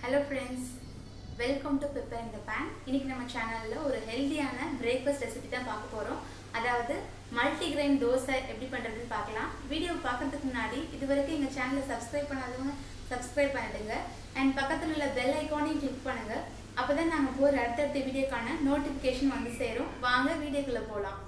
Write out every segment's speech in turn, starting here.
Hello friends, welcome to Prepare in the Pan. இன்னைக்கு நம்ம சேனல்ல ஒரு ஹெல்தியான பிரேக்ஃபாஸ்ட் ரெசிபி தான் பார்க்க போறோம். அதாவது மல்டிகிரெயின் தோசை எப்படி பண்றதுன்னு பார்க்கலாம். வீடியோ பார்க்கிறதுக்கு முன்னாடி இதுவரைக்கும் எங்க சேனலை சப்ஸ்கிரைப் பண்ணாதவங்க சப்ஸ்கிரைப் பண்ணிடுங்க and பக்கத்துல உள்ள பெல் ஐகானையும் கிளிக் பண்ணுங்க. அப்பதான் நாங்க போற அடுத்தடுத்த வீடியோக்கான நோட்டிஃபிகேஷன் வந்து சேரும். வாங்க வீடியோக்குள்ள போலாம்.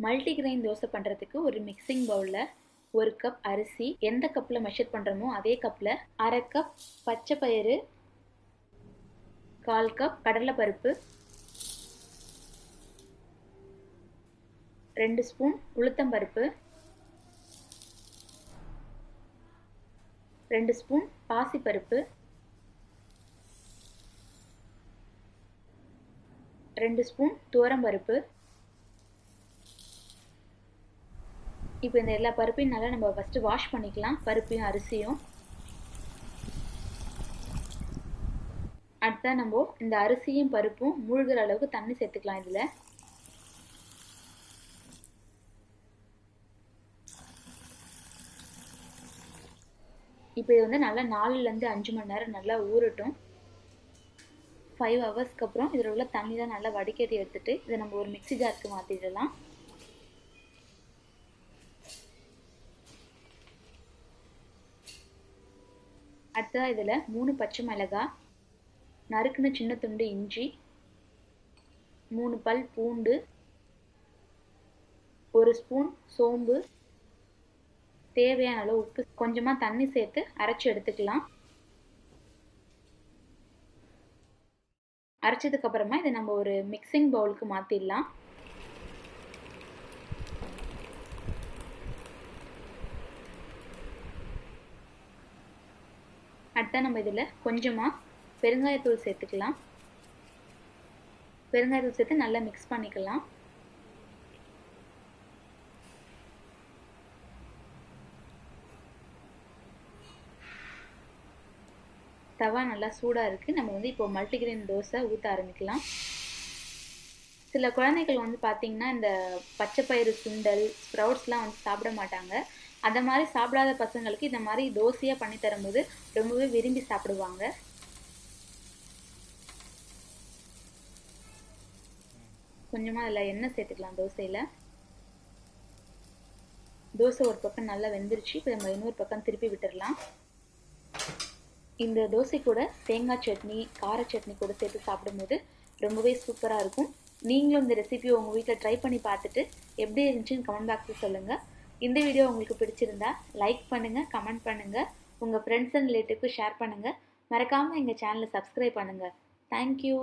மல்டிகிரெயின் தோசை பண்ணுறதுக்கு ஒரு மிக்சிங் பவுலில் ஒரு கப் அரிசி, எந்த கப்பில் மெஷர் பண்ணுறோமோ அதே கப்பில் அரை கப் பச்சை பயிறு, 1/4 கப் கடலைப்பருப்பு, 2 ஸ்பூன் உளுத்தம்பருப்பு, 2 ஸ்பூன் பாசிப்பருப்பு, 2 ஸ்பூன் துவரம்பருப்பு. இப்போ இந்த எல்லா பருப்பையும் நல்லா நம்ம ஃபஸ்ட்டு வாஷ் பண்ணிக்கலாம், பருப்பையும் அரிசியும். அடுத்தா நம்ம இந்த அரிசியும் பருப்பும் மூழ்கிற அளவுக்கு தண்ணி சேர்த்துக்கலாம். இதில் இப்போ இது வந்து நல்லா 4லேருந்து 5 மணி நேரம் நல்லா ஊறட்டும். 5 ஹவர்ஸ்க்கு அப்புறம் இதில் உள்ள தண்ணி தான் நல்லா வடிகட்டி எடுத்துட்டு இதை நம்ம ஒரு மிக்ஸி ஜாருக்கு மாற்றிடலாம். அடுத்ததாக இதில் 3 பச்சை மிளகாய், நறுக்குன சின்ன துண்டு இஞ்சி, 3 பல் பூண்டு, 1 ஸ்பூன் சோம்பு, தேவையான அளவு உப்பு, கொஞ்சமாக தண்ணி சேர்த்து அரைச்சி எடுத்துக்கலாம். அரைச்சதுக்கு அப்புறமா இதை நம்ம ஒரு மிக்சிங் பவுலுக்கு மாற்றிடலாம். அடுத்தா நம்ம இதில் கொஞ்சமாக பெருங்காயத்தூள் சேர்த்துக்கலாம். பெருங்காயத்தூள் சேர்த்து நல்லா மிக்ஸ் பண்ணிக்கலாம். தவா நல்லா சூடாக இருக்குது. நம்ம வந்து இப்போ மல்டிகிரெயின் தோசை ஊற்ற ஆரம்பிக்கலாம். சில குழந்தைகள் வந்து பார்த்திங்கன்னா இந்த பச்சை பயிறு சுண்டல், ஸ்ப்ரவுட்ஸ்லாம் வந்து சாப்பிட மாட்டாங்க. அந்த மாதிரி சாப்பிடாத பசங்களுக்கு இந்த மாதிரி தோசையாக பண்ணி தரும்போது ரொம்பவே விரும்பி சாப்பிடுவாங்க. கொஞ்சமாக அதில் எண்ணெய் சேர்த்துக்கலாம் தோசையில். தோசை ஒரு பக்கம் நல்லா வெந்துருச்சு. இப்போ நம்ம இன்னொரு பக்கம் திருப்பி விட்டுடலாம். இந்த தோசை கூட தேங்காய் சட்னி, கார சட்னி கூட சேர்த்து சாப்பிடும்போது ரொம்பவே சூப்பராக இருக்கும். நீங்களும் இந்த ரெசிபியை உங்கள் வீட்டில் ட்ரை பண்ணி பார்த்துட்டு எப்படி இருந்துச்சுன்னு கமெண்ட் பாக்ஸில் சொல்லுங்கள். இந்த வீடியோ உங்களுக்கு பிடிச்சிருந்தா லைக் பண்ணுங்கள், கமெண்ட் பண்ணுங்கள், உங்கள் ஃப்ரெண்ட்ஸ் அண்ட் ரிலேட்டிவ்க்கு ஷேர் பண்ணுங்கள். மறக்காமல் எங்கள் சேனலை சப்ஸ்கிரைப் பண்ணுங்கள். தேங்க்யூ.